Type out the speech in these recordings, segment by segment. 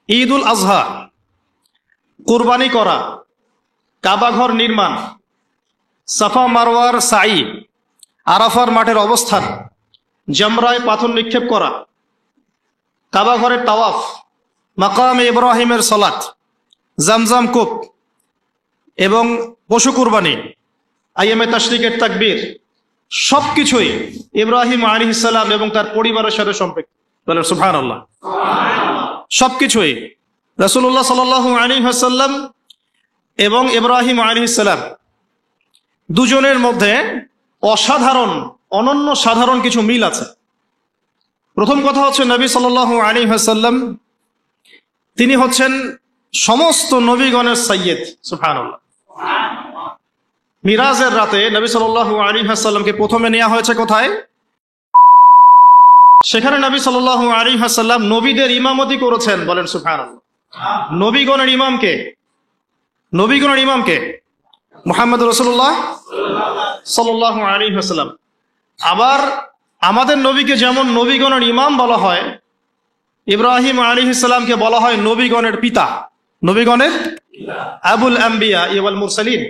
ঈদুল আজহা, কুরবানি করা, কাবাঘর নির্মাণ, সাফা মারওয়ার সাই, আরাফার মাঠের অবস্থান, জামরায় পাথর নিক্ষেপ করা, কাবাঘরের তাওয়াফ, মাকামে ইব্রাহিমের সালাত, জামজাম কূপ এবং পশু কুরবানি, আইয়ামে তাশরিকের তাকবীর, সবকিছুই ইব্রাহিম আলাইহিস সালাম এবং তার পরিবারের সাথে সম্পৃক্ত। বলেন সুবহানাল্লাহ। সবকিছুই রাসূলুল্লাহ সাল্লাল্লাহু আলাইহি ওয়াসাল্লাম এবং ইব্রাহিম আলাইহিস সালাম দুজনের মধ্যে অসাধারণ, অনন্য সাধারণ কিছু মিল আছে। প্রথম কথা হচ্ছে, নবী সাল্লাল্লাহু আলাইহি ওয়াসাল্লাম তিনি হচ্ছেন সমস্ত নবীগণের সাইয়্যিদ। সুবহানাল্লাহ। মিরাজের রাতে নবী সাল্লাল্লাহু আলাইহি ওয়াসাল্লামকে প্রথমে নেওয়া হয়েছে কোথায়? সেখানে নবী সাল্লাল্লাহু আলাইহি ওয়াসাল্লাম নবীদের ইমামতি করেছেন। বলেন সুবহানাল্লাহ। নবীগণের ইমামকে, নবীগণের ইমামকে মুহাম্মদ রাসূলুল্লাহ সাল্লাল্লাহু আলাইহি ওয়াসাল্লাম। আবার আমাদের নবীকে যেমন নবীগণের ইমাম বলা হয়, ইব্রাহিম আলাইহিস সালামকে বলা হয় নবীগণের পিতা, নবীগণের আবুল আম্বিয়া ওয়াল মুরসালিন।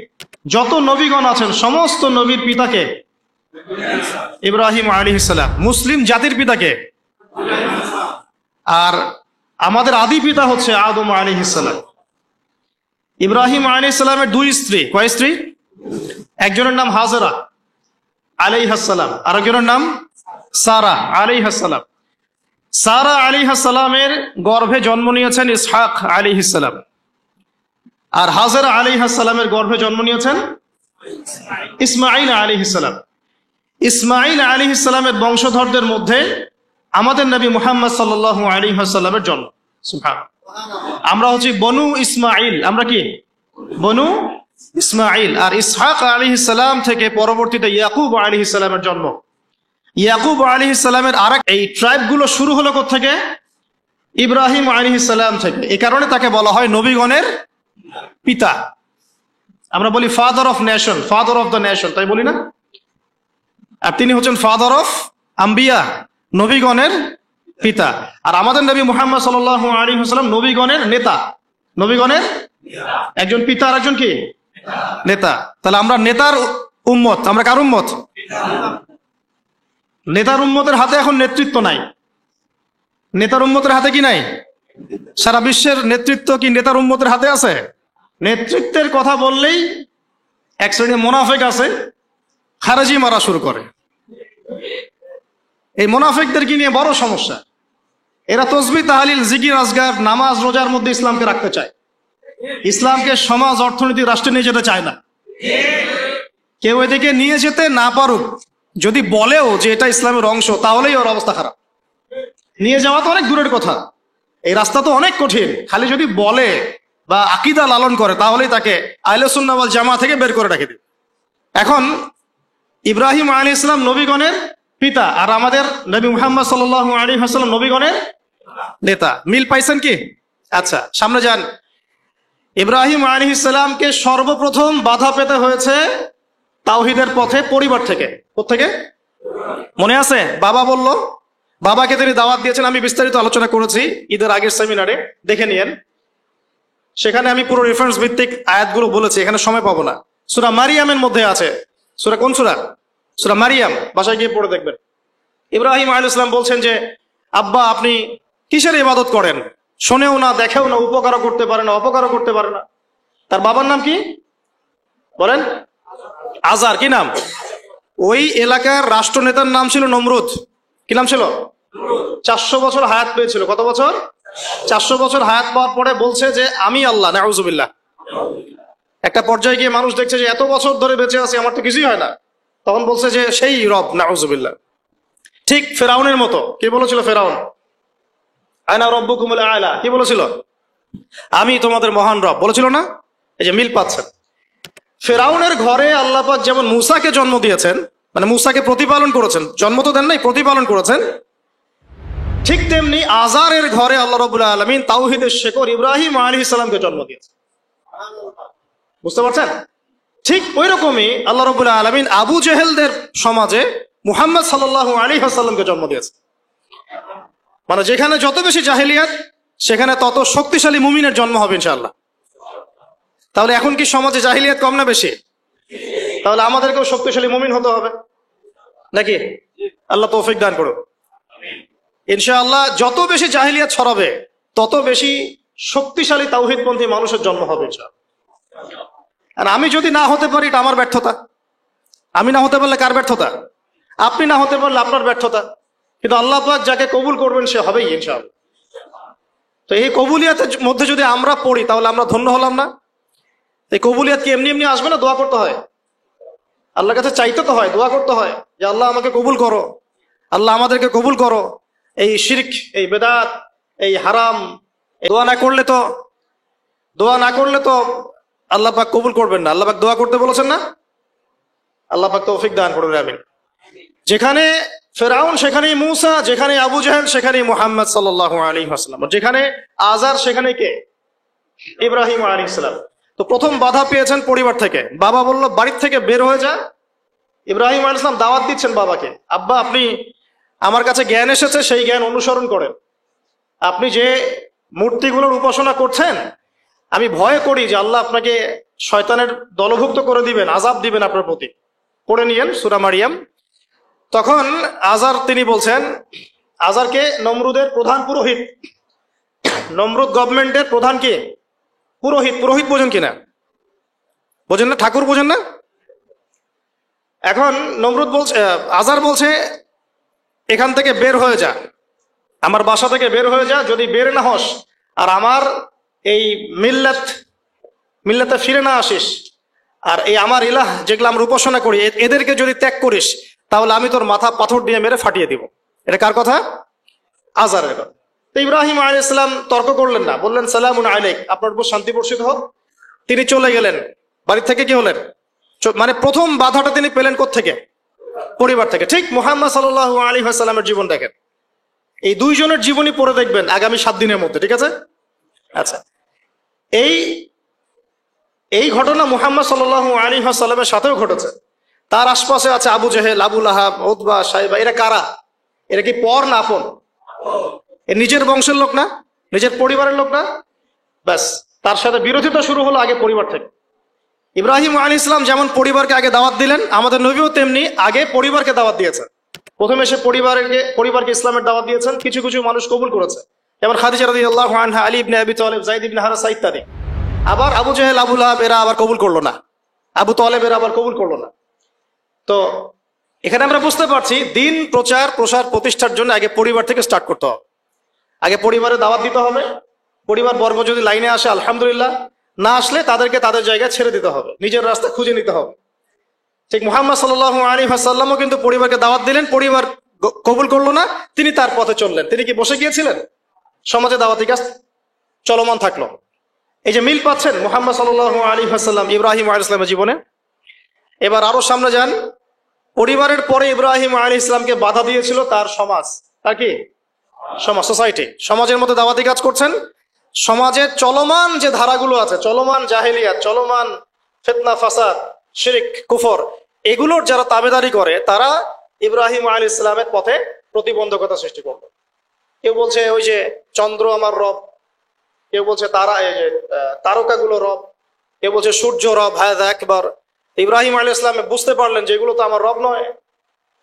যত নবীগণ আছেন সমস্ত নবীর পিতাকে ইব্রাহিম আলাইহিস সালাম। মুসলিম জাতির পিতাকে, আর আমাদের আদি পিতা হচ্ছে আদম আলাইহিস সালাম। ইব্রাহিম আলাইহিস সালামের দুই স্ত্রী, কয় স্ত্রী? একজনের নাম হাজেরা আলাইহাস সালাম, আরেকজনের নাম সারা আলাইহাস সালাম। সারা আলাইহাস সালামের গর্ভে জন্ম নিয়েছেন ইসহাক আলাইহিস সালাম, আর হাজেরা আলাইহাস সালামের গর্ভে জন্ম নিয়েছেন ইসমাঈল আলাইহিস সালাম। ইসমাঈল আলাইহিস সালামের বংশধরদের মধ্যে আমাদের নবী মুহাম্মদ সাল্লাল্লাহু আলাইহি ওয়াসাল্লামের জন্ম। সুবহানাল্লাহ। আমরা হচ্ছি বনু ইসমাঈল। আমরা কি? বনু ইসমাঈল। আর ইসহাক আলাইহিস সালাম থেকে পরবর্তীতে ইয়াকুব আলাইহিস সালামের জন্ম। ইয়াকুব আলাইহিস সালামের আরেক এই ট্রাইবগুলো শুরু হলো কোথা থেকে? ইব্রাহিম আলাইহিস সালাম থেকে। এই কারণে তাকে বলা হয় নবীগণের পিতা। আমরা বলি father of nation, father of the nation, তাই বলি না? আর তিনি হচ্ছেন ফাদার অফ আম্বিয়া, নবীগণের পিতা। আর আমাদের নবী মুহাম্মদ সাল্লাল্লাহু আলাইহি ওয়াসাল্লাম নবীগণের নেতা, নবীগণের একজন পিতা আর একজন কি? নেতা। তাহলে আমরা নেতার উম্মত। আমরা কার উম্মত? নেতার উম্মতের হাতে এখন নেতৃত্ব নাই। নেতার উম্মতের হাতে কি নাই? সারা বিশ্বের নেতৃত্ব কি নেতার উম্মতের হাতে আছে? নেতৃত্বের কথা বললেই এক শ্রেণীর মুনাফিক আছে, খারেজি মারা শুরু করে। এই মুনাফিকদেরকে নিয়ে বড় সমস্যা। এরা তসবিহ, তাহলিল, জিকির, আজগার, নামাজ, রোজার মধ্যে ইসলামকে রাখতে চায়। ইসলামকে সমাজ, অর্থনীতি, রাষ্ট্রে নিয়ে যেতে চায় না। কেউ এদিকে নিয়ে যেতে না পারুক, যদি বলেও যে এটা ইসলামের অংশ, তাহলেই ওর অবস্থা খারাপ। নিয়ে যাওয়া তো অনেক দূরের কথা, এই রাস্তা তো অনেক কঠিন। খালি যদি বলে বা আকীদা লালন করে, তাহলেই তাকে আহলে সুন্নাহ ওয়াল জামাত থেকে বের করে রেখে দিবে। এখন ইব্রাহিম আলাইহিস সালাম নবীগণের পিতা, আর আমাদের নবী মুহাম্মদ সাল্লাল্লাহু আলাইহি ওয়াসাল্লাম নবীগণের নেতা। মিল পাইছেন কি? আচ্ছা, সামনে যান। ইব্রাহিম আলাইহিস সালামকে সর্বপ্রথম বাধা পেতে হয়েছে তাওহীদের পথে পরিবার থেকে। কোত্থেকে? মনে আছে? বাবা বলল, বাবাকে তিনি দাওয়াত দিয়েছেন। আমি বিস্তারিত আলোচনা করেছি ঈদের আগের সেমিনারে, দেখে নিয়েন। সেখানে আমি পুরো রেফারেন্স ভিত্তিক আয়াতগুলো বলেছি, এখানে সময় পাবো না। সূরা মারিয়ামের মধ্যে আছে। সূরা কোন সূরা? সূরা মারিয়াম। বাসায় গিয়ে পড়ে দেখবেন। ইব্রাহিম আলাইহিস সালাম বলছেন যে, আব্বা আপনি কিসের ইবাদত করেন? শোনেও না, দেখেও না, উপকারও করতে পারে না, অপকারও করতে পারে না। তার বাবার নাম কি বলেন? আজার। কি নাম? ওই এলাকার রাষ্ট্রনেতার নাম ছিল নমরুদ। কি নাম ছিল? 400 বছর হায়াত পেয়েছিল। কত বছর? 400 বছর হায়াত পাওয়ার পরে বলছে যে আমি আল্লাহ। নাউজুবিল্লাহ। একটা পর্যায়ে গিয়ে মানুষ দেখছে যে এত বছর ধরে বেঁচে আছি, আমার তো কিছুই হয় না, তখন বলছে যে সেই রব। নাউজুবিল্লাহ। ঠিক ফেরাউনের মতো। কি বলেছিল ফেরাউন? আনা রব্বুকুমুল আ'লা। কি বলেছিল? আমি তোমাদের মহান রব বলেছিল না? এই যে মিল পাচ্ছেন। ফেরাউনের ঘরে আল্লাহ পাক যেমন মূসাকে জন্ম দিয়েছেন, মানে মূসাকে প্রতিপালন করেছেন, জন্ম তো দেন নাই, প্রতিপালন করেছেন, ঠিক তেমনি আজারের ঘরে আল্লাহ রাব্বুল আলামিন তাওহীদের শেকড় ইব্রাহিম আলাইহিস সালামকে জন্ম দিয়েছেন। বুঝতে পারছেন? ঠিক ওই রকমই আল্লাহ রাব্বুল আলামিন আবু জেহেলদের সমাজে মুহাম্মদ সাল্লাল্লাহু আলাইহি ওয়াসাল্লামকে জন্ম দিয়েছেন। মানে যেখানে যত বেশি জাহেলিয়াত, সেখানে তত শক্তিশালী মুমিনের জন্ম হবে ইনশাআল্লাহ। তাহলে এখন কি সমাজে জাহিলিয়াত কম না বেশি? তাহলে আমাদেরকেও শক্তিশালী মুমিন হতে হবে নাকি? আল্লাহ তৌফিক দান করুন। ইনশাআল্লাহ যত বেশি জাহিলিয়াত ছড়াবে তত বেশি শক্তিশালী তাওহীদপন্থী মানুষের জন্ম হবে ইনশাআল্লাহ। আর আমি যদি না হতে পারি এটা আমার ব্যর্থতা। আমি না হতে পারলে কার ব্যর্থতা? আপনি না হতে পারলে আপনার ব্যর্থতা। কিন্তু আল্লাহ পাক যাকে কবুল করবেন সে হবেই ইনশাআল্লাহ। তো এই কবুলিয়াতের মধ্যে যদি আমরা পড়ি তাহলে আমরা ধন্য হলাম না? এই কবুলিয়াত কি এমনি এমনি আসবে না? দোয়া করতে হয়, আল্লাহর কাছে চাইতে তো হয়, দোয়া করতে হয় যে আল্লাহ আমাকে কবুল করো, আল্লাহ আমাদেরকে কবুল করো। এই শিরক, এই বেদাত, এই হারাম দোয়া না করলে তো আল্লাহ পাক কবুল করবেন না। আল্লাহ পাক দোয়া করতে বলেছেন না? আল্লাহ পাক তৌফিক দান করুন, আমিন। যেখানে ফেরাউন সেখানেই মূসা, যেখানে আবু জাহেল সেখানেই মুহাম্মদ সাল্লাল্লাহু আলাইহি ওয়াসাল্লাম, যেখানে আজার সেখানে কে? ইব্রাহিম আলাইহিস সালাম। তো প্রথম বাধা পেয়েছেন পরিবার থেকে। বাবা বলল বাড়ির থেকে বের হয়ে যা। ইব্রাহিম আলাইহিস সালাম দাওয়াত দিচ্ছেন বাবাকে, আব্বা আপনি আমার কাছে জ্ঞান এসেছে, সেই জ্ঞান অনুসরণ করেন। আপনি যে মূর্তিগুলোর উপাসনা করছেন, আমি ভয় করি যে আল্লাহ আপনাকে শয়তানের দলভুক্ত করে দিবেন, আযাব দিবেন আপনার প্রতি। পড়ে নিয়েন সূরা মারিয়াম। তখন আজার তিনি বলছেন, আজারকে নমরুদের প্রধান পুরোহিত, নমরুদ গভর্নমেন্টের প্রধান কি? পুরোহিত। পুরোহিত বোঝেন কিনা? বোঝেন না? ঠাকুর বোঝেন না? এখন নমরুদ বলছে, আজার বলছে এখান থেকে বের হয়ে যা, আমার বাসা থেকে বের হয়ে যা। যদি বের না হস আর আমার এই মিল্লাতে ফিরে না আসিস, আর এই আমার ইলাহ যেগুলো আমরা উপাসনা করি এদেরকে যদি ত্যাগ করিস, তাহলে আমি তোর মাথা পাথর দিয়ে মেরে ফাটিয়ে দিব। এটা কার কথা? আজারের কথা। তো ইব্রাহিম আলাইহিস সালাম তর্ক করলেন না, বললেন সালামুন আলাইক, আপনার উপর শান্তি বর্ষিত হোক। তিনি চলে গেলেন। বাড়ি থেকে কি হলেন? মানে প্রথম বাধাটা তিনি পেলেন কোত্থেকে? পরিবার থেকে। ঠিক মুহাম্মদ সাল্লাল্লাহু আলাইহি ওয়াসাল্লামের জীবন দেখেন, এই দুইজনের জীবনী পড়ে দেখবেন আগামী 7 দিনের মধ্যে, ঠিক আছে? আচ্ছা, এই ঘটনা মুহাম্মদ সাল্লাল্লাহু আলাইহি ওয়াসাল্লামের সাথেও ঘটেছে। তার আশপাশে আছে আবু জেহেল, আবু লাহাব, উতবা, সাইবা। এরা কারা? এরা কি পর না আপন? এর নিজের বংশের লোক না, নিজের পরিবারের লোক না। ব্যাস, তার সাথে বিরোধিতা শুরু হলো আগে পরিবার থেকে। ইব্রাহিম আলাইহিস সালাম যেমন পরিবারকে আগে দাওয়াত দিলেন, আমাদের নবীও তেমনি আগে পরিবারকে দাওয়াত দিয়েছেন। প্রথমে সে পরিবারকে ইসলামের দাওয়াত দিয়েছেন। কিছু কিছু মানুষ কবুল করেছে, যেমন খাদিজা রাদিয়াল্লাহু আনহা, আলী ইবনে আবি তালেব, যায়েদ ইবনে হারেসা ইত্যাদি। আবার আবু জেহেল, আবু লাহাব এরা আবার কবুল করলো না, আবু তালেব এরা আবার কবুল করলো না। তো এখানে আমরা বুঝতে পারছি দিন প্রসার প্রতিষ্ঠার জন্য আগে পরিবার থেকে স্টার্ট করতে হবে। আগে পরিবারে দাওয়াত দিতে হবে। পরিবার বর্গ যদি লাইনে আসে আলহামদুলিল্লাহ, না আসলে তাদেরকে তাদের জায়গায় ছেড়ে দিতে হবে, নিজের রাস্তা খুঁজে নিতে হবে। ঠিক মুহাম্মদ সাল্লাল্লাহু আলাইহি ওয়াসাল্লামও কিন্তু পরিবারকে দাওয়াত দিলেন, পরিবার কবুল করলো না, তিনি তার পথে চললেন। তিনি কি বসে গিয়েছিলেন? সমাজে দাওয়াতি কাজ চলমান থাকলো। এই যে মিল পাচ্ছেন মুহাম্মদ সাল্লাল্লাহু আলাইহি ওয়াসাল্লাম ইব্রাহিম আলাইহিস সালামের জীবনে। এবার আরো সামনে যান। পরিবারের পরে ইব্রাহিম আলাইহিস সালামকে বাধা দিয়েছিল তার সমাজ। তার কি? সমাজ, সোসাইটি। সমাজের মধ্যে দাওয়াতি কাজ করছেন। সমাজের চলমান যে ধারাগুলো আছে, চলমান জাহেলিয়াত, চলমান ফিতনা, ফাসাদ, শিরক, কুফর, এগুলোর যারা তাবেদারি করে তারা ইব্রাহিম আলাইহিস সালামের পথে প্রতিবন্ধকতা সৃষ্টি করলো। কেউ বলছে ওই যে চন্দ্র আমার রব, কেউ বলছে তারকাগুলো রব, কেউ বলছে সূর্য রব। হাযা আকবার। ইব্রাহিম আলাইহিস সালাম বুঝতে পারলেন যে এগুলো তো আমার রব নয়।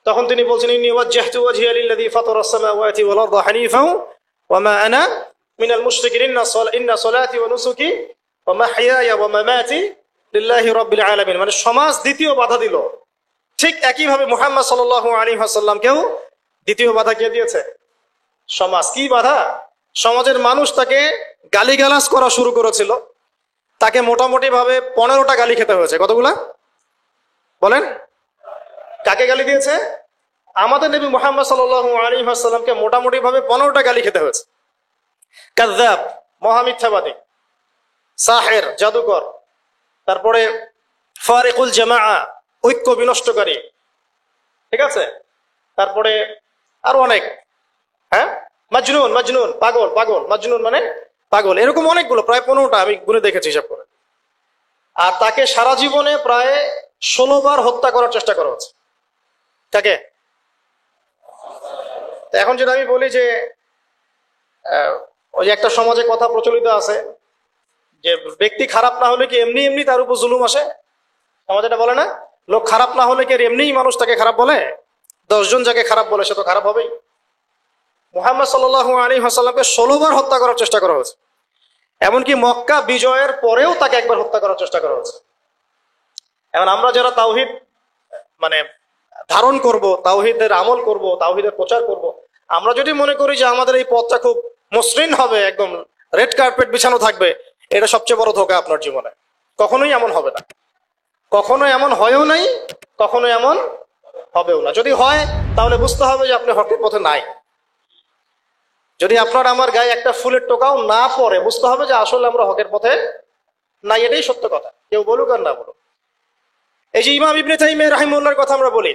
তখন তিনি বলছেন ইন্নী ওয়াজ্জাহতু ওয়াজহিয়া লিল্লাযী ফাতারাস সামাওয়াতি ওয়াল আরদা হানিফাও ওয়া মা আনা মিনাল মুশরিকিন ইন্না সলাতি ওয়া নুসুকি ওয়া মাহইয়ায়া ওয়া মামাতি লিল্লাহি রাব্বিল আলামিন। মানে সমাজ দ্বিতীয় বাধা দিল। ঠিক একইভাবে মুহাম্মদ সাল্লাল্লাহু আলাইহি ওয়াসাল্লামকেও দ্বিতীয় বাধা কে দিয়েছে? সমাজ। কি বাধা? সমাজের মানুষ তাকে গালিগালাজ করা শুরু করেছিল। তাকে মোটামুটি ভাবে 15টা গালি খেতে হয়েছে। কতগুলা বলেন? কাকে গালি দিয়েছে? আমাদের নবী মুহাম্মদ সাল্লাল্লাহু আলাইহি ওয়াসাল্লামকে মোটামুটি ভাবে 15টা গালি খেতে হয়েছে। কাযযাব, মহামিথ্যাবাদী, সাহের, জাদুকর, তারপরে ফারিকুল জামাআ, ঐক্য বিনষ্টকারী, ঠিক আছে? তারপরে আরো অনেক, হ্যাঁ, মাজনুন, পাগল, মাজনুন মানে পাগল। এরকম অনেকগুলো, প্রায় 15টা আমি গুনে দেখেছি হিসাব করে। আর তাকে সারা জীবনে প্রায় 16 বার হত্যা করার চেষ্টা করা হচ্ছে। তাকে এখন যেটা আমি বলি যে ওই যে একটা সমাজে কথা প্রচলিত আছে যে ব্যক্তি খারাপ না হলে কি এমনি এমনি তার উপর জুলুম আসে, সমাজ এটা বলে না? লোক খারাপ না হলে কি আর এমনিই মানুষ তাকে খারাপ বলে? 10 জন যাকে খারাপ বলে সে তো খারাপ হবেই। মুহাম্মদ সাল্লাল্লাহু আলাইহি ওয়াসাল্লামকে 16 বার হত্যা করার চেষ্টা করা হয়েছে, এমনকি মক্কা বিজয়ের পরেও তাকে একবার হত্যা করার চেষ্টা করা হয়েছে। এখন আমরা যারা তাওহীদ মানে ধারণ করব, তাওহীদের আমল করব, তাওহীদের প্রচার করব, আমরা যদি মনে করি যে আমাদের এই পথটা খুব মসৃণ হবে, একদম রেড কার্পেট বিছানো থাকবে, এটা সবচেয়ে বড় ধোঁকা আপনার জীবনে। কখনোই এমন হবে না, কখনো এমন হয়ও নাই, কখনো এমন হবেও না। যদি হয় তাহলে বুঝতে হবে যে আপনি হকের পথে নাই। যদি আপনার আমার গায়ে একটা ফুলের টোকাও না পড়ে, বুঝতে হবে যে আসলে আমরা হকের পথে নাই, এটাই সত্য কথা, কেউ বলুক আর না বলুক। এই যে ইমাম ইবনে তাইমিয়া রাহিমাহুল্লাহর কথা আমরা বলি,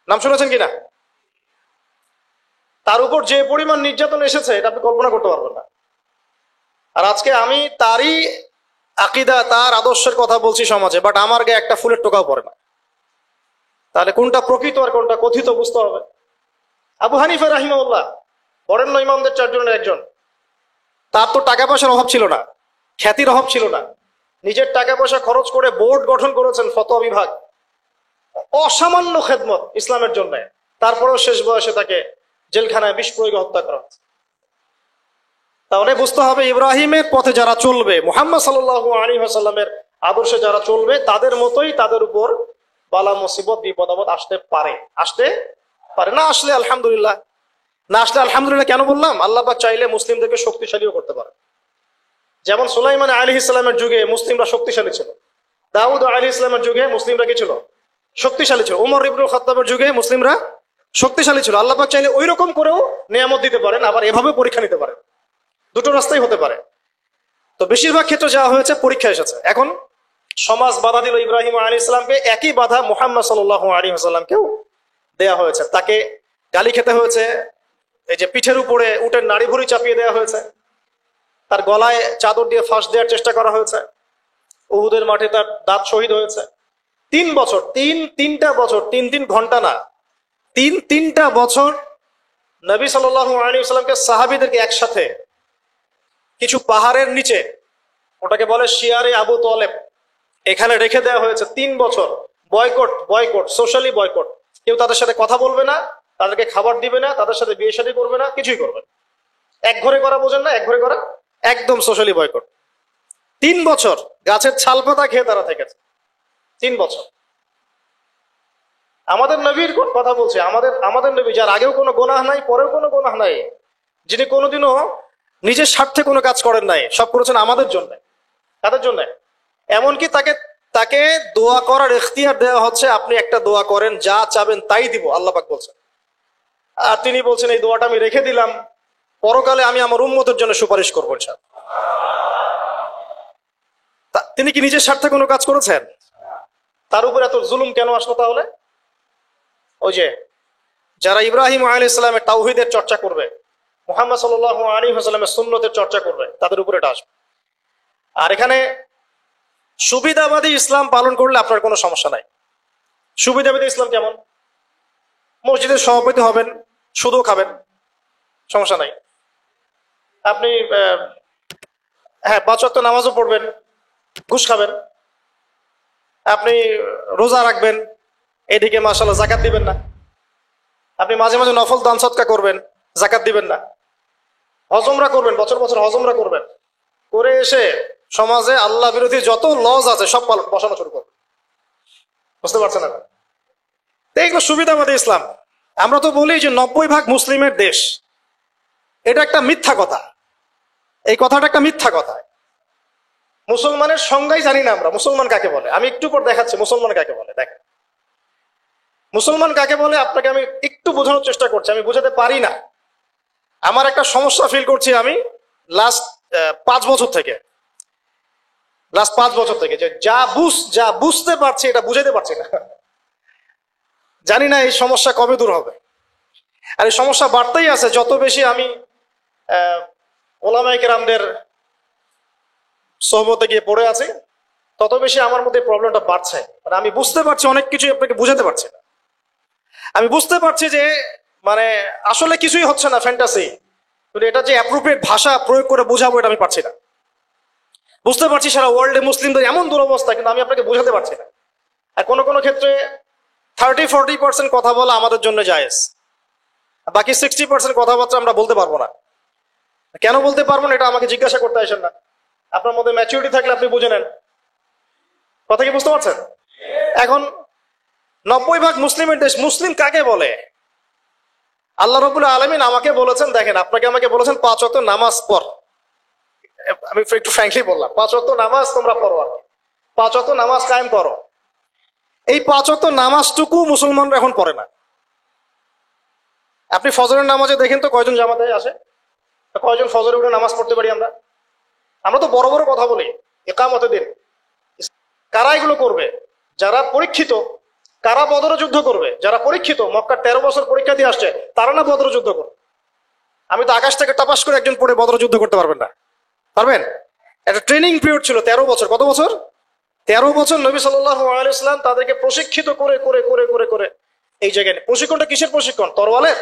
নাম শুনেছেন কিনা? তার উপর যে পরিমাণ নির্যাতন এসেছে এটা আপনি কল্পনা করতে পারবেন না। আর আজকে আমি তারই আকীদা, তার আদর্শের কথা বলছি সমাজে, বাট আমার গায়ে একটা ফুলের টোকাও পড়ে না। তাহলে কোনটা প্রকৃত আর কোনটা কথিত বুঝতে হবে। আবু হানিফা রাহিমাহুল্লাহ বরেণ্য ইমামদের 4 জনের একজন। তার তো টাকা পয়সার অভাব ছিল না, খ্যাতির অভাব ছিল না, নিজের টাকা পয়সা খরচ করে বোর্ড গঠন করেছেন, ফতোয়া বিভাগ, অসামান্য খেদমত ইসলামের জন্য। তারপরেও শেষ বয়সে তাকে জেলখানায় বিষ প্রয়োগে হত্যা করা হয়েছে। তাহলে বুঝতে হবে ইব্রাহিমের পথে যারা চলবে, মুহাম্মদ সাল্লাল্লাহু আলাইহি ওয়াসাল্লামের আদর্শে যারা চলবে, তাদের মতোই তাদের উপর বালা মুসিবত বিপদ আপদ আসতে পারে, আসতে পারে। না আসলে আলহামদুলিল্লাহ, না আসলে আলহামদুলিল্লাহ কেন বললাম? আল্লাহ পাক চাইলে মুসলিমদেরকে শক্তিশালীও করতে পারে। যেমন সুলাইমান আলাইহিস সালামের যুগে মুসলিমরা শক্তিশালী ছিল, দাউদ আলাইহিস সালামের যুগে মুসলিমরা কি ছিল? শক্তিশালী ছিল। ওমর ইবনুল খাত্তাবের যুগে মুসলিমরা শক্তিশালী ছিল। আল্লাহ পাক চাইলে ওই রকম করেও নিয়ামত দিতে পারেন, আবার এভাবে পরীক্ষা নিতে পারেন। দুটো রাস্তাই হতে পারে। তো বেশিরভাগ ক্ষেত্রে যা হয়েছে পরীক্ষা এসেছে। এখন সমাজ বাধা দিল ইব্রাহিম আলাইহিস সালামকে, একই বাধা মুহাম্মদ সাল্লাল্লাহু আলাইহি ওয়াসাল্লামকেও দেয়া হয়েছে। তাকে গালি খেতে হয়েছে, এই যে পিঠের উপরে উটের নাড়ি ভুঁড়ি চাপিয়ে দেওয়া হয়েছে, তার গলায় চাদর দিয়ে ফাঁস দেওয়ার চেষ্টা করা হয়েছে, উহুদের মাঠে তার দাঁত শহীদ হয়েছে। 3 বছর, তিনটা বছর, 3 ঘন্টা না, 3টা বছর নবী সাল্লাল্লাহু আলাইহি ওয়াসাল্লামকে, সাহাবীদেরকে একসাথে কিছু পাহাড়ের নিচে, ওটাকে বলে শিয়ারে আবু তালেব, এখানে রেখে দেওয়া হয়েছে 3 বছর। Boycott, socially boycott. কেউ তাদের সাথে কথা বলবে না, তাদেরকে খাবার দিবে না, তাদের সাথে বিয়ে শাদী করবে না, কিছুই করবে না। এক ঘরে করা, বোঝেন না? এক ঘরে করা, একদম সোশ্যালি বয়কট। 3 বছর গাছের ছাল পাতা খেয়ে তারা থেকেছে, 3 বছর। আমাদের নবীর কথা বলছে, আমাদের নবী, যার আগেও কোনো গোনাহ নাই, পরেও কোনো গোনাহ নাই, যিনি কোনোদিনও নিজের স্বার্থে কোনো কাজ করেন নাই, সব করেছেন আমাদের জন্য, তাদের জন্য। এমনকি তাকে দোয়া করার ইখতিয়ার দেওয়া হচ্ছে, আপনি একটা দোয়া করেন, যা চাবেন তাই দিব, আল্লাহ পাক বলছেন। আর তিনি বলছেন এই দোয়াটা আমি রেখে দিলাম, পরকালে আমি আমার উম্মতের জন্য সুপারিশ করবো ইনশাআল্লাহ। তিনি কি নিজের স্বার্থে কোনো কাজ করেছেন? তার উপর এত জুলুম কেন আসলো তাহলে? ওই যে যারা ইব্রাহিম আলাইহিস সালামের তাওহীদের চর্চা করবে, মুহাম্মদ সাল্লাল্লাহু আলাইহি ওয়াসাল্লামের সুন্নতের চর্চা করবে, তাদের উপর এটা আসবে। আর এখানে সুবিধাবাদী ইসলাম পালন করলে আপনার কোনো সমস্যা নাই। সুবিধাবাদী ইসলাম কেমন? মসজিদের সভাপতি হবেন, সুদও খাবেন, সমস্যা নাই। আপনি 5 ওয়াক্ত নামাজও পড়বেন, ঘুষ খাবেন। আপনি রোজা রাখবেন, এদিকে মাশাআল্লাহ যাকাত দিবেন না। আপনি মাঝে মাঝে নফল দান সদকা করবেন, যাকাত দিবেন না। হজ উমরা করবেন, বছর বছর হজ উমরা করবেন, করে এসে সমাজে আল্লাহ বিরোধী যত লজ আছে সব বসানো শুরু করবেন। বুঝতে পারছেন না? এগুলো সুবিধাবাদী ইসলাম। আমরা তো বলি যে 90% মুসলিমের দেশ, এটা একটা মিথ্যা কথা। এই কথাটা একটা মিথ্যা কথা। মুসলমানের সংজ্ঞাই জানি না আমরা, মুসলমান কাকে বলে। আমি একটু পর দেখাচ্ছি মুসলমান কাকে বলে। দেখেন মুসলমান কাকে বলে, আপনাকে আমি একটু বোঝানোর চেষ্টা করছি, আমি বোঝাতে পারি না। আমার একটা সমস্যা ফিল করছি আমি লাস্ট 5 বছর থেকে, যে যা বুঝতে পারছি এটা বুঝাতে পারছি না। জানি না এই সমস্যা কবে দূর হবে। আর এই সমস্যা বাড়তেই আছে, যত বেশি আমি ওলামায়ে কেরামদের সোহবতে গিয়ে পড়ে আছি, তত বেশি আমার মধ্যে প্রবলেমটা বাড়ছে। মানে আমি বুঝতে পারছি অনেক কিছু, আপনাকে বুঝাতে পারছি না। আমি বুঝতে পারছি যে মানে আসলে কিছুই হচ্ছে না, ফ্যান্টাসি। কিন্তু এটা যে অ্যাপ্রোপ্রিয়েট ভাষা প্রয়োগ করে বোঝাবো এটা আমি পারছি না। বুঝতে পারছি সারা ওয়ার্ল্ডে মুসলিমদের এমন দুরবস্থা, কিন্তু আমি আপনাকে বোঝাতে পারছি না। আর কোনো কোনো ক্ষেত্রে 30-40% কথা বলা আমাদের জন্য জায়েজ, বাকি 60% কথাবার্তা আমরা বলতে পারবো না। কেন বলতে পারবো না এটা আমাকে জিজ্ঞাসা করতে আসেন না। আপনার মধ্যে ম্যাচুরিটি থাকলে আপনি বুঝে নেন। কথা কি বুঝতে পারছেন? এখন 90% মুসলিমের দেশ। মুসলিম কাকে বলে? আল্লাহ রাব্বুল আলামিন আমাকে বলেছেন, দেখেন আপনাকে আমাকে বলেছেন 5 ওয়াক্ত নামাজ পড়। আমি একটু ফ্র্যাঙ্কলি বললাম, 5 ওয়াক্ত নামাজ তোমরা পড়ো, আর 5 ওয়াক্ত নামাজ কায়েম করো। এই 5 ওয়াক্ত নামাজটুকু মুসলমানরা এখন পড়ে না। আপনি ফজরের নামাজে দেখেন তো কয়জন জামাতে আসে, কয়জন ফজরে উঠে নামাজ পড়তে পারি আমরা? আমরা তো বড় বড় কথা বলি, ইকামতে দিন। কারা এগুলো করবে? যারা পরীক্ষিত। কারা বদর যুদ্ধ করবে? যারা পরীক্ষিত, মক্কার 13 বছর পরীক্ষা দিয়ে আসছে, তারা না বদর যুদ্ধ করবে? আমি তো আকাশ থেকে টাপাস করে একজন পড়ে বদর যুদ্ধ করতে পারবেন না। পারবেন? একটা ট্রেনিং পিরিয়ড ছিল 13 বছর। কত বছর? 13 বছর নবী সাল্লাল্লাহু আলাইহি ওয়াসাল্লাম তাদেরকে প্রশিক্ষিত করে করে করে করে করে এই জায়গায়। প্রশিক্ষণটা কিসের প্রশিক্ষণ? তরওয়ালের?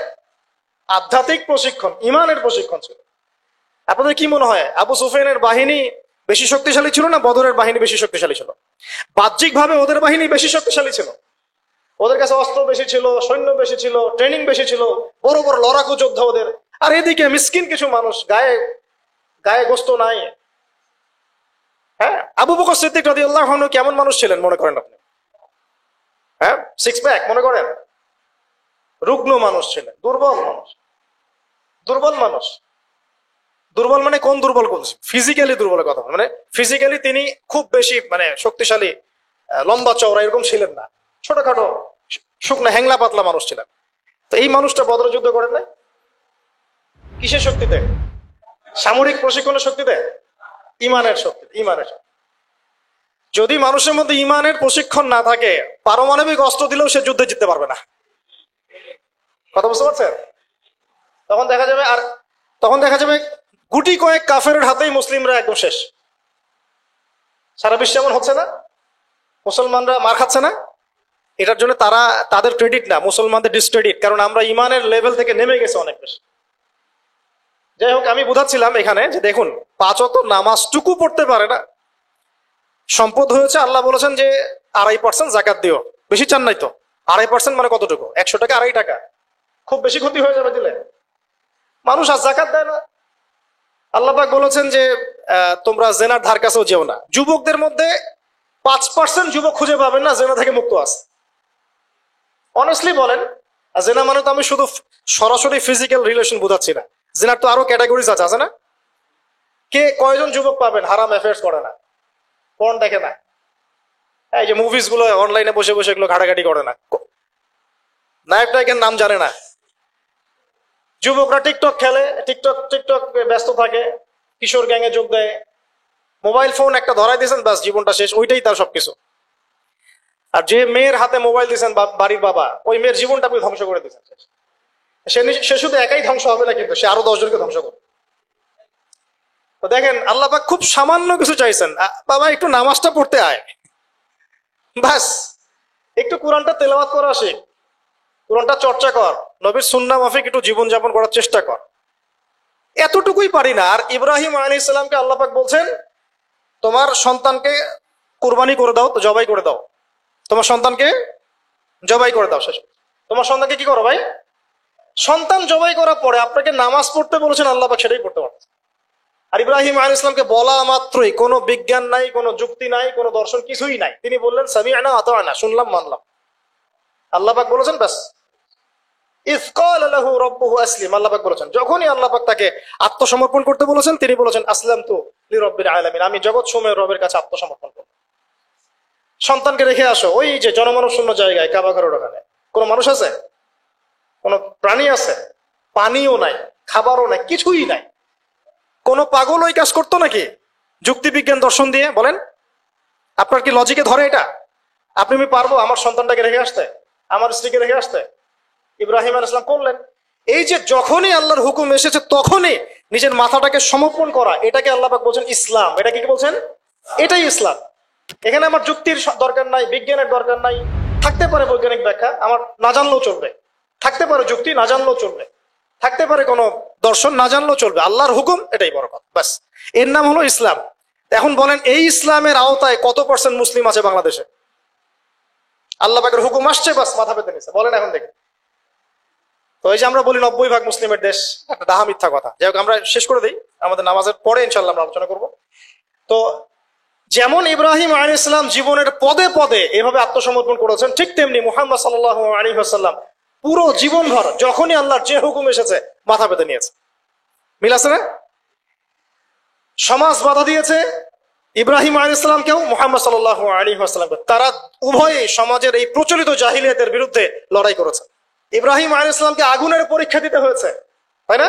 আধ্যাত্মিক প্রশিক্ষণ, ইমানের প্রশিক্ষণ ছিল। আপনাদের কি মনে হয় আবু সুফিয়ানের বাহিনী বেশি শক্তিশালী ছিল না বদরের বাহিনী বেশি শক্তিশালী ছিল? বাহ্যিক ভাবে ওদের বাহিনী বেশি শক্তিশালী ছিল। ওদের কাছে অস্ত্র বেশি ছিল, সৈন্য বেশি ছিল, ট্রেনিং বেশি ছিল, বড় বড় লড়াকু যোদ্ধা ওদের। আর এদিকে মিসকিন কিছু মানুষ, গায়ে গায়ে গোস্ত নাই। হ্যাঁ, আবু বকর সিদ্দিক রাদিয়াল্লাহু আনহু কেমন মানুষ ছিলেন মনে করেন আপনি? হ্যাঁ, 6 প্যাক মনে করেন? রুগ্ন মানুষ ছিলেন, দুর্বল মানুষ। দুর্বল মানুষ, দুর্বল মানে কোন দুর্বল? ফিজিক্যালি দুর্বলের কথা, মানে ফিজিক্যালি তিনি খুব বেশি মানে শক্তিশালী, লম্বা চওড়া এরকম ছিলেন না। ছোটখাটো শুকনো হ্যাংলা পাতলা মানুষ ছিলেন। তো এই মানুষটা বদর যুদ্ধ করেন নাই কিসের শক্তিতে? সামরিক প্রশিক্ষণের শক্তিতে? ইমানের শক্তি, ইমানের শক্তি। যদি মানুষের মধ্যে ইমানের প্রশিক্ষণ না থাকে, পারমাণবিক অস্ত্র দিলেও সে যুদ্ধে জিততে পারবে না। কথা বুঝতে পারছেন? তখন দেখা যাবে গুটি কয়েক কাফেরের হাতেই মুসলিমরা একদম শেষ। সারা বিশ্বে এমন হচ্ছে না? মুসলমানরা মার খাচ্ছে না? এটার জন্য তাদের ক্রেডিট না, মুসলমানদের ডিসক্রেডিট। কারণ আমরা ইমানের লেভেল থেকে নেমে গেছে অনেক বেশি। যাই হোক, আমি বোঝাচ্ছিলাম এখানে যে দেখুন 5 ওয়াক্ত নামাজটুকু পড়তে পারে না। সম্পদ হয়েছে, আল্লাহ বলেছেন যে 2.5% জাকাত দিও। বেশি চান নাই তো? 2.5% মানে কতটুকু? 100 টাকা 2.5 টাকা। খুব বেশি ক্ষতি হয়ে যাবে দিলে। মানুষ আর জাকাত দেয় না। আল্লাহ পাক বলেছেন যে তোমরা জেনার ধার কাছেও যেও না। যুবকদের মধ্যে 5% যুবক খুঁজে পাবেন না জেনা থেকে মুক্ত আছে। অনেস্টলি বলেন, জেনা মানে তো আমি শুধু সরাসরি ফিজিক্যাল রিলেশন বোঝাচ্ছি না। জেনার তো আরো ক্যাটাগরিজ আছে না? কয়জন যুবক পাবেন হারাম অ্যাফেয়ার্স করে না, পর্ন দেখে না, এই যে মুভিজ গুলো অনলাইনে বসে বসে এগুলো ঘাটাঘাটি করে না, নায়ক নায়কের নাম জানে না। যুবকরা টিকটক খেলে, টিকটক ব্যস্ত থাকে, কিশোর গ্যাংয়ে যোগ দেয়, মোবাইল ফোন একটা ধরাই দিয়েছেন, ব্যাস জীবনটা শেষ, ওইটাই তার সবকিছু। আর যে মেয়ের হাতে মোবাইল দিয়েছেন বাড়ির বাবা, ওই মেয়ের জীবনটা আপনি ধ্বংস করে দিয়েছেন। সে শুধু একাই ধ্বংস হবে না, কিন্তু সে আরো 10 জনকে ধ্বংস করবে। তো দেখেন আল্লাহ পাক খুব সামান্য কিছু চাইছেন, বাবা একটু নামাজটা পড়তে আয়, ব্যাস একটু কোরআনটা তেলাওয়াত করা শিখ, কোরআনটা চর্চা কর, নবীর সুন্নাহ মাফিক একটু জীবনযাপন করার চেষ্টা কর। এতটুকুই পারি না। আর ইব্রাহিম আলাইহিস সালামকে আল্লাহ পাক বলছেন তোমার সন্তানকে কুরবানি করে দাও, জবাই করে দাও, তোমার সন্তানকে জবাই করে দাও। শেষ, তোমার সন্তানকে কি করো ভাই? সন্তান জবাই করার পরে আপনাকে নামাজ পড়তে বলেছেন, আল্লাহ পাক সেটাই পড়তে পারছে। আর ইব্রাহিম আলাইহিস সালামকে বলা মাত্রই কোনো বিজ্ঞান নাই, কোনো যুক্তি নাই, কোনো দর্শন, কিছুই নাই, তিনি বললেন সামি'না আতা'না, শুনলাম মানলাম। আল্লাহ পাক বলেছেন ব্যাস। ইয ক্বালা লাহু রাব্বুহু আসলিম, আল্লাহ পাক বলেছেন যখনই আল্লাহ পাক তাকে আত্মসমর্পণ করতে বলেছেন, তিনি বলেছেন আসলামতু লিরাব্বিল আলামিন, আমি জগৎ সমূহের রবের কাছে আত্মসমর্পণ করব। সন্তানকে রেখে আসো ওই যে জনমানব শূন্য জায়গায়, কাবা ঘরের ওখানে। কোনো মানুষ আছে? কোনো প্রাণী আছে? পানিও নাই, খাবারও নাই, কিছুই নাই। কোনো পাগল ওই কাজ করতো নাকি যুক্তি বিজ্ঞান দর্শন দিয়ে? বলেন, আপনার কি লজিকে ধরে এটা? আমি পারবো আমার সন্তানটাকে রেখে আসতে, আমার স্ত্রীকে রেখে আসতে? ইব্রাহিম আলাইহিস সালাম করলেন। এই যে যখনই আল্লাহর হুকুম এসেছে তখনই নিজের মাথাটাকে সমর্পণ করা, এটাকে আল্লাহ পাক বলছেন ইসলাম। এটা কি বলছেন? এটাই ইসলাম। এখানে আমার যুক্তির দরকার নাই, বিজ্ঞানের দরকার নাই। থাকতে পারে বৈজ্ঞানিক ব্যাখ্যা, আমার না জানলেও চলবে। থাকতে পারে যুক্তি, না জানলেও চলবে। থাকতে পারে কোনো দর্শন, না জানলেও চলবে, আল্লাহর হুকুম এটাই বড় কথা, ব্যাস। এর নাম হলো ইসলাম। এখন বলেন এই ইসলামের আওতায় কত পার্সেন্ট মুসলিম আছে বাংলাদেশে? আল্লাহ পাকের হুকুম আসছে, বাস মাথা পেতে নিচ্ছে, বলেন এখন দেখি। তো এই যে আমরা বলি 90% মুসলিমের দেশ, একটা ডাহা মিথ্যা কথা। যাই হোক, আমরা শেষ করে দিই, আমাদের নামাজের পরে ইনশাল্লাহ আমরা আলোচনা করবো। তো যেমন ইব্রাহিম আলাইহিস সালাম জীবনের পদে পদে এভাবে আত্মসমর্পণ করেছেন, ঠিক তেমনি মুহাম্মদ সাল্লাল্লাহু আলাইহি ওয়াসাল্লাম পুরো জীবনভর যখনই আল্লাহর যে হুকুম এসেছে মাথা পেতে নিয়েছে। মিল আছে না? সমাজ বাধা দিয়েছে ইব্রাহিম আলাইহিস সালামকেও, মুহাম্মদ সাল্লাল্লাহু আলাইহি ওয়াসাল্লামকে। তারা উভয়ই সমাজের এই প্রচলিত জাহিলিয়াতের বিরুদ্ধে লড়াই করেছে। ইব্রাহিম আলাইহিস সালামকে আগুনের পরীক্ষা দিতে হয়েছে, তাই না?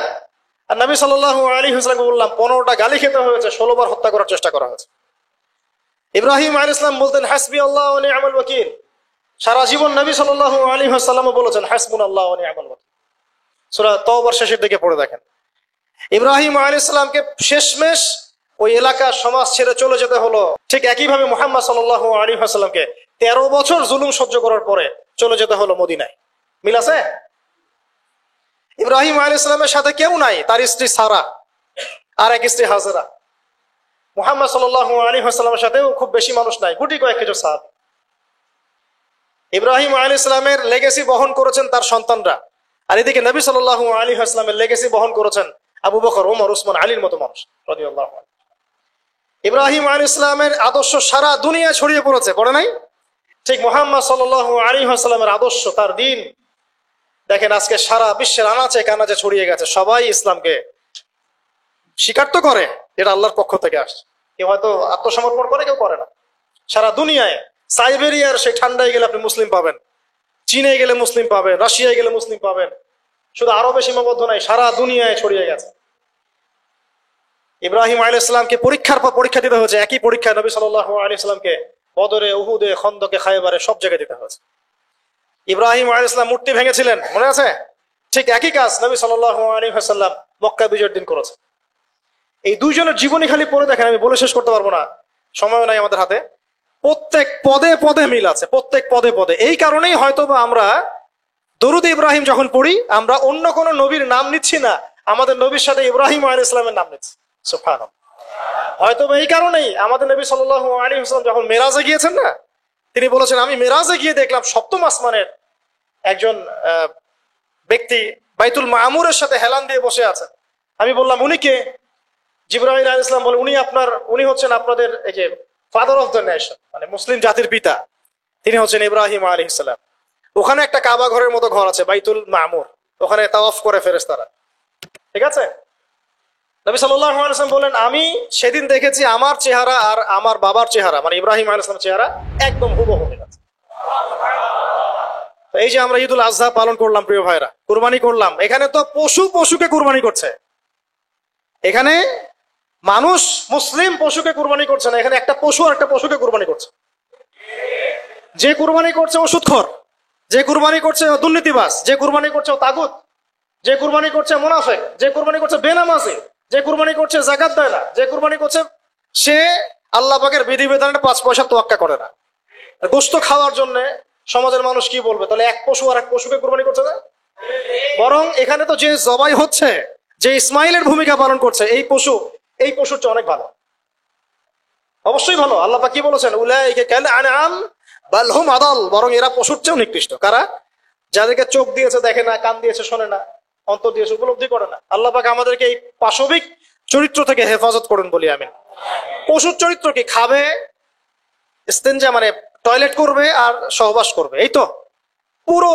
আর নবী সাল্লাল্লাহু আলাইহি ওয়াসাল্লামকে বললাম 15টা গালি খেতে হয়েছে, 16 বার হত্যা করার চেষ্টা করা হয়েছে। ইব্রাহিম আলাইহিস সালাম বলতেন হাসবি আল্লাহ ওয়া নি'মাল ওয়াকিল। সারা জীবন নবী সাল্লাল্লাহু আলাইহি ওয়াসাল্লামও বলেছেন হাসবুনাল্লাহু ওয়া নি'মাল ওয়াকিল। সূরা তাওবার শেষের দিকে পড়ে দেখেন। ইব্রাহিম আলাইহিস সালামকে শেষমেশ ওই এলাকা সমাজ ছেড়ে চলে যেতে হলো। ঠিক একইভাবে মুহাম্মদ সাল্লাল্লাহু আলাইহি ওয়াসাল্লামকে 13 বছর জুলুম সহ্য করার পরে চলে যেতে হলো মদিনায়। মিল আছে? ইব্রাহিম আলাইহিস সালামের সাথে কেউ নাই, তার স্ত্রী সারা আর এক স্ত্রী হাজেরা। মুহাম্মদ সাল্লাল্লাহু আলাইহি ওয়াসাল্লামের সাথেও খুব বেশি মানুষ নাই, গুটি কয়েক কিছু সাহাবী। ইব্রাহিম আলাইহিস সালামের লেগেসি বহন করেছেন তার সন্তানরা, আর এদিকে নবী সাল্লাল্লাহু আলাইহি ওয়াসাল্লামের লেগেসি বহন করেছেন আবু বকর, ওমর, উসমান, আলীর মতো মানুষ রাদিয়াল্লাহু আনহু। ইব্রাহিম আলাইহিস সালামের আদর্শ সারা দুনিয়া ছড়িয়ে পড়েছে, পড়ে নাই? ঠিক মুহাম্মদ সাল্লাল্লাহু আলাইহি ওয়াসাল্লামের আদর্শ, তার দ্বীন দেখেন আজকে সারা বিশ্বের আনাচে কানাচে ছড়িয়ে গেছে। সবাই ইসলামকে স্বীকার তো করে, এটা আল্লাহর পক্ষ থেকে আসছে। কেউ হয়তো আত্মসমর্পণ করে, কেউ করে না। সারা দুনিয়ায় সাইবেরিয়ার সেই ঠান্ডায় গেলে আপনি মুসলিম পাবেন, চীনে গেলে মুসলিম পাবেন, রাশিয়ায় গেলে মুসলিম পাবেন। শুধু আরবে সীমাবদ্ধ নাই, সারা দুনিয়ায় ছড়িয়ে গেছে। ইব্রাহিম আলাইহিস সালামকে পরীক্ষার পর পরীক্ষা দিতে হয়েছে। একই পরীক্ষা নবী সাল্লাল্লাহু আলাইহি সাল্লামকে বদরে, উহুদে, খন্দকে, খায়বারে সব জায়গায় দিতে হয়েছে। ইব্রাহিম আলাইহিস সালাম মূর্তি ভেঙেছিলেন, মনে আছে? ঠিক একই কাজ নবী সাল্লাল্লাহু আলাইহি ওয়াসাল্লাম মক্কা বিজয়ের দিন করেছে। এই দুইজনের জীবনী খালি পড়ে দেখেন, আমি বলে শেষ করতে পারবো না, সময় নাই আমাদের হাতে। প্রত্যেক পদে পদে মিল আছে, প্রত্যেক পদে পদে। এই কারণেই হয়তোবা আমরা দরুদ ইব্রাহিম যখন পড়ি, আমরা অন্য কোন নবীর নাম নিচ্ছি না, আমাদের নবীর সাথে ইব্রাহিম আলাইহিস সালামের নাম নিচ্ছি। সুবহানাল্লাহ। হয়তোবা এই কারণেই আমাদের নবী সাল্লাল্লাহু আলাইহি ওয়াসাল্লাম যখন মেরাজে গিয়েছেন না, তিনি বলেছেন আমি মেরাজে গিয়ে দেখলাম 7ম আসমানের একজন ব্যক্তি বাইতুল মামুরের সাথে হেলান দিয়ে বসে আছেন। আমি বললাম উনি কে? জিবরাইল আলাইহিস সালাম বলে উনি হচ্ছেন আপনাদের এই যে ফাদার অফ দ্য নেশন, মানে মুসলিম জাতির পিতা, তিনি হচ্ছেন ইব্রাহিম আলাইহিস সালাম। ওখানে একটা কাবা ঘরের মতো ঘর আছে বাইতুল মামুর, ওখানে তাওয়াফ করে ফেরেশতারা, ঠিক আছে? নবী সাল্লাল্লাহু আলাইহি ওয়াসাল্লাম বলেন আমি সেদিন দেখেছি আমার চেহারা আর আমার বাবার চেহারা, মানে ইব্রাহিম আলাইহিস সালামের চেহারা একদম হুবহু মিল আছে। এই যে আমরা ঈদুল আজহা পালন করলাম প্রিয় ভাইরা, কুরবানি করলাম, এখানে তো পশুকে কুরবানি করছে। এখানে মানুষ মুসলিম পশুকে কুরবানি করছে না, এখানে একটা পশু আর একটা পশুকে কুরবানি করছে। যে কুরবানি করছে ও সুদখোর, যে কুরবানি করছে ও দুর্নীতিবাজ, যে কুরবানি করছে ও তাগুত, যে কুরবানি করছে মুনাফিক, যে কুরবানি করছে বেনামাজি, যে কুরবানি করছে যাকাত দেয় না, যে কুরবানি করছে সে আল্লাহ পাকের বিধিবিধানের 5 পয়সা তোয়াক্কা করে না। গোশত খাওয়ার জন্য সমাজের মানুষ কি বলবে? তাহলে এক পশু আর এক পশুকে কুরবানি করছে না? বরং এখানে তো যে জবাই হচ্ছে, যে ইসমাইলের ভূমিকা পালন করছে, এই পশুর চেয়ে অনেক ভালো, অবশ্যই ভালো। আল্লাহ পাক কি বলেছেন? উলাইকা কাল আনআম বাল হুম আদাল, বরং এরা পশুর চেয়েও নিকৃষ্ট। কারা? যাদেরকে চোখ দিয়েছে দেখে না, কান দিয়েছে শোনে না, অন্তর দিয়েছে উপলব্ধি করে না। আল্লাহ পাক আমাদেরকে এই পাশবিক চরিত্র থেকে হেফাজত করুন বলি আমিন। পশুর চরিত্র কি? খাবে, ইস্তেনজা মানে টয়লেট করবে আর সহবাস করবে, এই তো পুরো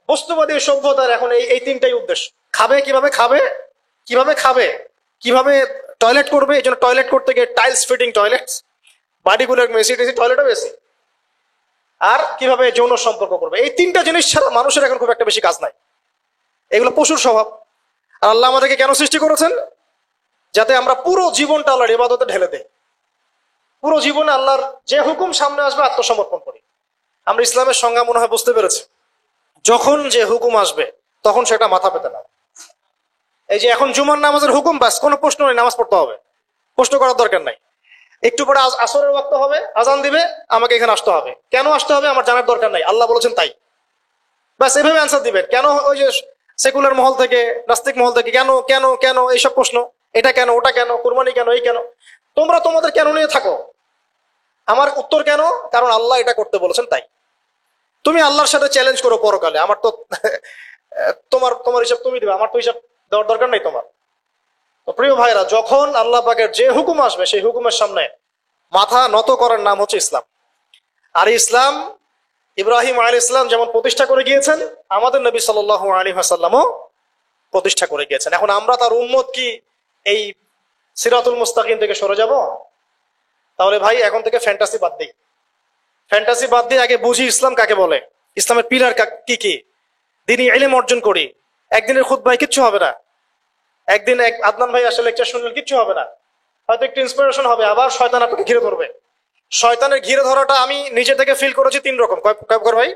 বস্তুবাদী সভ্যতার এখন এই 3টাই উদ্দেশ্য। খাবে, কিভাবে খাবে, কিভাবে টয়লেট করবে, এই জন্য টয়লেট করতে গিয়ে টাইলস ফিটিং টয়লেটস, বাড়িগুলো মেসি টয়লেটও বেশি, আর কিভাবে যৌন সম্পর্ক করবে। এই 3টা জিনিস ছাড়া মানুষের এখন খুব একটা বেশি কাজ নাই। এগুলো পশুর স্বভাব। আর আল্লাহ আমাদেরকে কেন সৃষ্টি করেছেন? যাতে আমরা পুরো জীবনটা আল্লাহর ইবাদতে ঢেলে দেই, পুরো জীবনে আল্লাহর যে হুকুম সামনে আসবে আত্মসমর্পণ করি। আমরা ইসলামের সংজ্ঞা মনে হয় বুঝতে পেরেছি। যখন যে হুকুম আসবে তখন সেটা মাথা পেতে না। এই যে এখন জুমার নামাজের হুকুম, ব্যাস কোনো প্রশ্ন নেই, নামাজ পড়তে হবে, প্রশ্ন করার দরকার নাই। একটু পরে আসরের ওয়াক্ত হবে, আজান দিবে, আমাকে এখানে আসতে হবে। কেন আসতে হবে আমার জানার দরকার নাই, আল্লাহ বলেছেন তাই, ব্যাস এভাবে অ্যান্সার দিবেন। কেন ওই যে সেকুলার মহল থেকে, নাস্তিক মহল থেকে, কেন কেন কেন এইসব প্রশ্ন, এটা কেন, ওটা কেন, কুরবানি কেন, এই কেন। তোমরা তোমাদের কেন নিয়ে থাকো, আমার উত্তর কেন, কারণ আল্লাহ এটা করতে বলেছেন তাই। তুমি আল্লাহর সাথে চ্যালেঞ্জ করো পরকালে, আমার তো তোমার তোমার হিসাব তুমি দিবে, আমার তো হিসাব দেওয়ার দরকার নেই তোমার। তো প্রিয় ভাইরা, যখন আল্লাহ পাকের যে হুকুম আসবে সেই হুকুমের সামনে মাথা নত করার নাম হচ্ছে ইসলাম। আর ইসলাম ইব্রাহিম আলাইহিস ইসলাম যেমন প্রতিষ্ঠা করে গিয়েছেন, আমাদের নবী সাল্লাল্লাহু আলাইহি ওয়াসাল্লামও প্রতিষ্ঠা করে গিয়েছেন। এখন আমরা তার উম্মত কি এই সিরাতুল মুস্তাকিম থেকে সরে যাব? তাহলে ভাই এখন থেকে ফ্যান্টাসি বাদ দিই, ফ্যান্টাসি বাদ দিয়ে আগে বুঝি ইসলাম কাকে বলে, ইসলামের পিলার কি কি, দিনই ইলম অর্জন করি। একদিনের খুতবায় কিচ্ছু হবে না, একদিন এক আদনান ভাই আসলে লেকচার শুনলেন, কিচ্ছু হবে না, হয়তো একটু ইন্সপিরেশন হবে, আবার শয়তান আপনাকে ঘিরে ধরবে। শয়তানের ঘিরে ধরাটা আমি নিজে থেকে ফিল করেছি তিন রকম। কয় ভাই?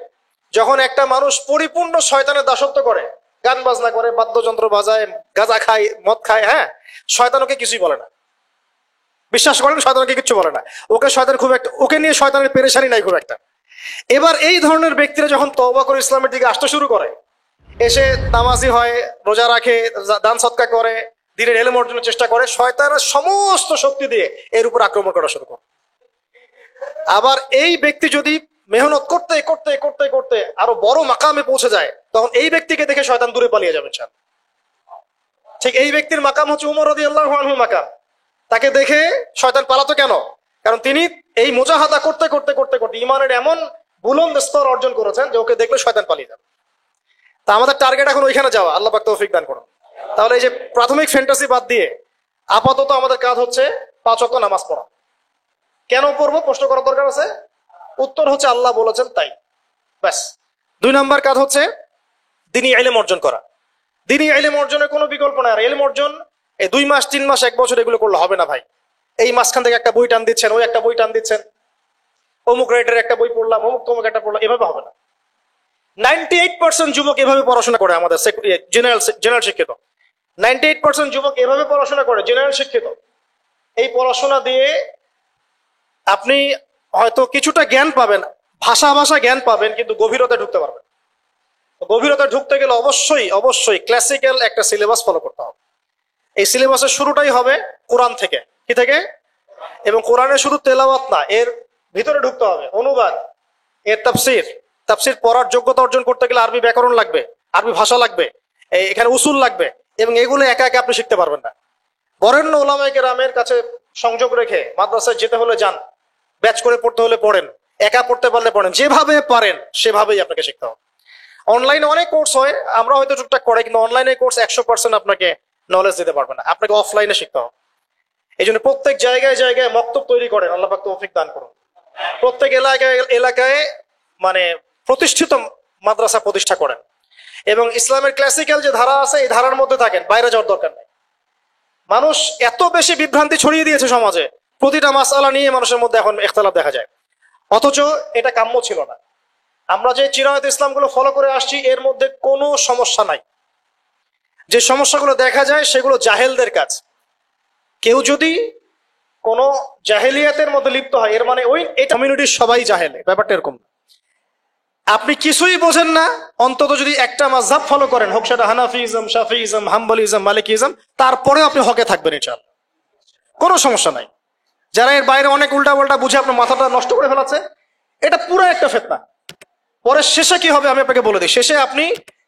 যখন একটা মানুষ পরিপূর্ণ শয়তানের দাসত্ব করে, গান বাজনা করে, বাদ্যযন্ত্র বাজায়, গাঁজা খায়, মদ খায়, হ্যাঁ, শয়তান ওকে কিছুই বলে না, বিশ্বাস করেন, শয়তানকে কিচ্ছু বলে না, ওকে শয়তান খুব একটা, ওকে নিয়ে শয়তানের পেরেশানি নাই খুব একটা। এবার এই ধরনের ব্যক্তিরা যখন তওবা করে ইসলামের দিকে আসতে শুরু করে, এসে নামাজি হয়, রোজা রাখে, দান সৎকা করে, দিনের এলেম অর্জনের চেষ্টা করে, শয়তানের সমস্ত শক্তি দিয়ে এর উপর আক্রমণ করা শুরু করে। আবার এই ব্যক্তি যদি মেহনত করতে করতে করতে করতে আরো বড় মাকামে পৌঁছে যায়, তখন এই ব্যক্তিকে দেখে শয়তান দূরে পালিয়ে যাবে। ঠিক এই ব্যক্তির মাকাম হচ্ছে উমর রাদিয়াল্লাহু আনহু মাকাম। তাকে দেখে শয়তান পালাতো কেন? কারণ তিনি এই মুজাহাদা করতে করতে করতে করতে ইমানের এমন বুলন্দ স্তর অর্জন করেছেন যে ওকে দেখলে শয়তান পালিয়ে যাবে। তা আমাদের টার্গেট এখন ওইখানে যাওয়া, আল্লাহ পাক তৌফিক দান করুন। তাহলে এই যে প্রাথমিক ফ্যান্টাসি বাদ দিয়ে আপাতত আমাদের কাজ হচ্ছে 5 ওয়াক্ত নামাজ পড়া। কেন পড়বো প্রশ্ন করার দরকার আছে? উত্তর হচ্ছে আল্লাহ বলেছেন তাই, ব্যাস। 2 নম্বর কাজ হচ্ছে দ্বীনি ইলম অর্জন করা। দ্বীনি ইলম অর্জনের কোনো বিকল্প নাই। আর ইলম অর্জন এই 2 মাস 3 মাস 1 বছর এগুলো করলে হবে না ভাই। এই মাঝখান থেকে একটা বই টান দিচ্ছেন, ওই একটা বই টান দিচ্ছেন, অমুক রাইটার একটা বই পড়লাম, অমুক তমুক একটা পড়লাম, এভাবে হবে না। 98% যুবক এভাবে পড়াশোনা করে, আমাদের জেনারেল শিক্ষিত 98% যুবক এভাবে পড়াশোনা করে, জেনারেল শিক্ষিত। এই পড়াশোনা দিয়ে আপনি হয়তো কিছুটা জ্ঞান পাবেন, ভাষা জ্ঞান পাবেন, কিন্তু গভীরতা ঢুকতে পারবেন। গভীরতা ঢুকতে গেলে অবশ্যই অবশ্যই ক্লাসিক্যাল একটা সিলেবাস ফলো করতে হবে। এই সিলেবাসের শুরুটাই হবে কোরআন থেকে। কি থেকে? এবং কোরআনের শুধু তেলাওয়াত না, এর ভিতরে ঢুকতে হবে অনুবাদ, এর তাফসির পড়ার যোগ্যতা অর্জন করতে গেলে আরবি ব্যাকরণ লাগবে, আরবি ভাষা লাগবে, এখানে উসুল লাগবে, এবং এগুলো একা একা আপনি শিখতে পারবেন না। বরেণ্য ওলামায়ে কেরামের কাছে সংযোগ রেখে মাদ্রাসায় যেতে হলে যান, ব্যাচ করে পড়তে হলে পড়েন, একা পড়তে পারলে পড়েন, যেভাবে পারেন সেভাবেই আপনাকে শিখতে হবে। অনলাইনে অনেক কোর্স হয়, আমরা হয়তো টুকটাক করে, কিন্তু অনলাইনে কোর্স 100% আপনাকে নলেজ দিতে পারবে না, আপনাকে অফলাইনে শিখতে হবে। এই জন্য প্রত্যেক জায়গায় জায়গায় মক্তব তৈরি করেন, আল্লাহ পাক তৌফিক দান করুন। প্রত্যেক এলাকায় মানে প্রতিষ্ঠিত মাদ্রাসা প্রতিষ্ঠা করেন, এবং ইসলামের ক্লাসিক্যাল যে ধারা আছে এই ধারার মধ্যে থাকেন, বাইরে যাওয়ার দরকার নেই। মানুষ এত বেশি বিভ্রান্তি ছড়িয়ে দিয়েছে সমাজে, প্রতিটা মাসআলা নিয়ে মানুষের মধ্যে এখন ইখতিলাফ দেখা যায়, অথচ এটা কাম্য ছিল না। আমরা যে চিরায়ত ইসলামগুলো ফলো করে আসছি এর মধ্যে কোনো সমস্যা নাই। যে সমস্যাগুলো দেখা যায় সেগুলো জাহেলদের কাজ। কেউ যদি কোনো জাহেলিয়াতের মধ্যে লিপ্ত হয়, এর মানে ওই এই কমিউনিটির সবাই জাহেল, ব্যাপারটা এরকম না। আপনি কিছুই বোঝেন না, অন্তত যদি একটা মাযহাব ফলো করেন, হোক সেটা হানাফিজম, শাফিইজম, হাম্বলিজম, মালিকিজম, তারপরেও আপনি হকে থাকবেন ইনশাআল্লাহ, কোনো সমস্যা নাই। যারা এর বাইরে অনেক উল্টা পাল্টা বুঝে আপনার মাথাটা নষ্ট করে ফেলাচ্ছে, এটা পুরো একটা ফিতনা। পরে শেষে কি হবে আমি আপনাকে বলে দিই। শেষে আপনি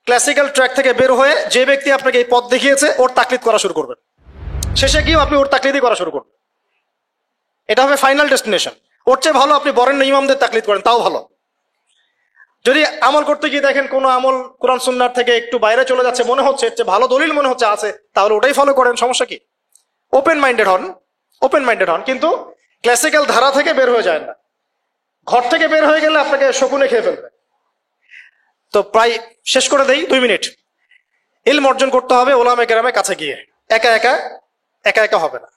ক্লাসিক্যাল ট্র্যাক থেকে বের হয়ে যে ব্যক্তি আপনাকে এই পথ দেখিয়েছে ওর তাকলিদ করা শুরু করবেন। শেষে গিয়েও আপনি ওর তাকলিদই করা শুরু করবেন। এটা হবে ফাইনাল ডেস্টিনেশন। ওর চেয়ে ভালো আপনি বরেণ্য ইমামদের তাকলিদ করেন, তাও ভালো। যদি আমল করতে গিয়ে দেখেন কোনো আমল কোরআন সুন্নাহর থেকে একটু বাইরে চলে যাচ্ছে, মনে হচ্ছে এর চেয়ে ভালো দলিল মনে হচ্ছে আছে, তাহলে ওটাই ফলো করেন, সমস্যা কি? ওপেন মাইন্ডেড হন, কিন্তু ক্লাসিক্যাল ধারা থেকে বের হয়ে যায় না। ঘর থেকে বের হয়ে গেলে আপনাকে শকুনে খেয়ে ফেলবে। তো প্রায় শেষ করে দেই, 2 মিনিট। ইলম অর্জন করতে হবে ওলামায়ে কেরামের কাছে গিয়ে, একা একা হবে না,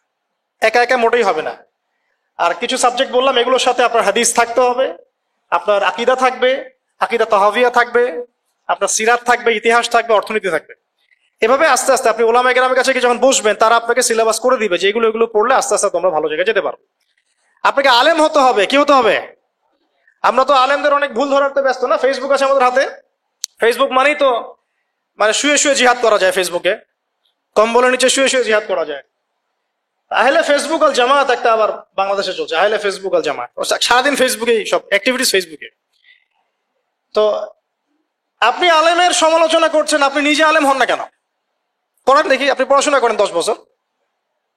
একা একা মোটেই হবে না। আর কিছু সাবজেক্ট বললাম, এগুলোর সাথে আপনার হাদিস থাকতে হবে, আপনার আকীদা থাকবে, আকীদা তাহাবিয়া থাকবে, আপনার সিরাত থাকবে, ইতিহাস থাকবে, অর্থনীতি থাকবে। এভাবে আস্তে আস্তে আপনি ওলামায়ে কেরামের কাছে যখন বসবেন, তারা আপনাকে সিলেবাস করে দিবে যে এগুলো পড়লে আস্তে আস্তে তোমরা ভালো জায়গায় যেতে পারো। আপনাকে আলেম হতে হবে। কি হতে হবে? আমরা তো আলেমদের অনেক ভুল ধরাতে ব্যস্ত না। ফেসবুক আছে আমাদের হাতে, ফেসবুক মানেই তো মানে শুয়ে শুয়ে জিহাদ করা যায় ফেসবুকে, কম্বলের নিচে শুয়ে শুয়ে জিহাদ করা যায়। আহলে ফেসবুক আল জামাত একটা আবার বাংলাদেশে চলছে, আহলে ফেসবুক আল জামাত, সারাদিন ফেসবুকেই সব অ্যাক্টিভিটিস ফেসবুকে। তো আপনি আলেমের সমালোচনা করছেন, আপনি নিজে আলেম হন না কেন? করেন দেখি, আপনি পড়াশোনা করেন 10 বছর,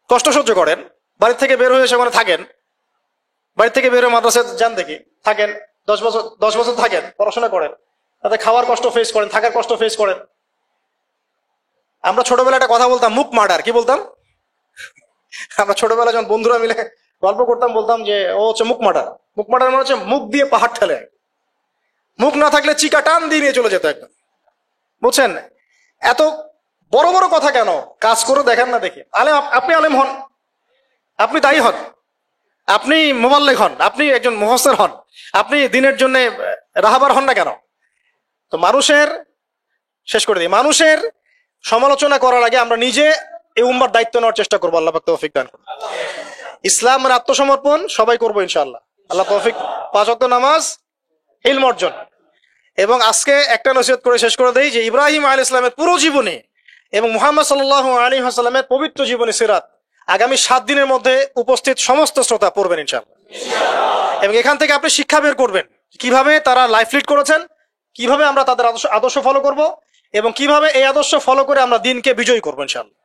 কষ্ট সহ্য করেন, বাড়ি থেকে বের হয়ে সেখানে থাকেন, বাড়ি থেকে বের হয়ে মাদ্রাসায় যান দেখি, থাকেন 10 বছর থাকেন, পড়াশোনা করেন, তাতে খাওয়ার কষ্ট ফেস করেন, থাকার কষ্ট ফেস করেন। আমরা ছোটবেলায় একটা কথা বলতাম, মুখ মার্ডার। কি বলতাম আমরা ছোটবেলায় যখন বন্ধুরা মিলে গল্প করতাম, বলতাম যে ও হচ্ছে মুখ মার্ডার। মুখ মার্ডার মানে হচ্ছে মুখ দিয়ে পাহাড় ঠেলে, মুখ না থাকলে চিকা টান দিয়ে নিয়ে চলে যেত একদম, বুঝছেন? এত বড় বড় কথা কেন? কাজ করে দেখেন না দেখি। আলেম, আপনি আলেম হন, আপনি দায়ী হন, আপনি মোবাল্লেগ হন, আপনি একজন মুফাসসির হন, আপনি দিনের জন্য রাহাবার হন না কেন? তো মানুষের, শেষ করে দিই, মানুষের সমালোচনা করার আগে আমরা নিজে এই উম্মার দায়িত্ব নেওয়ার চেষ্টা করবো। আল্লাহ পাক তৌফিক দান করুন। ইসলামের আত্মসমর্পণ সবাই করবো ইনশাআল্লাহ। আল্লাহ তৌফিক। 5 ওয়াক্ত নামাজ, ইলম অর্জন। এবং আজকে একটা নসিহত করে শেষ করে দেই যে ইব্রাহিম আলাইহিস সালামের পুরো জীবনী এবং মুহাম্মদ সাল্লাল্লাহু আলাইহি ওয়াসাল্লামের পবিত্র জীবনী সিরাত আগামী 7 দিনের মধ্যে উপস্থিত সমস্ত শ্রোতা পড়বেন ইনশাআল্লাহ। এবং এখান থেকে আপনি শিক্ষা বের করবেন কিভাবে তারা লাইফ লিড করেছেন, কিভাবে আমরা তাদের আদর্শ ফলো করব, এবং কিভাবে এই আদর্শ ফলো করে আমরা দিনকে বিজয়ী করবো ইনশাআল্লাহ।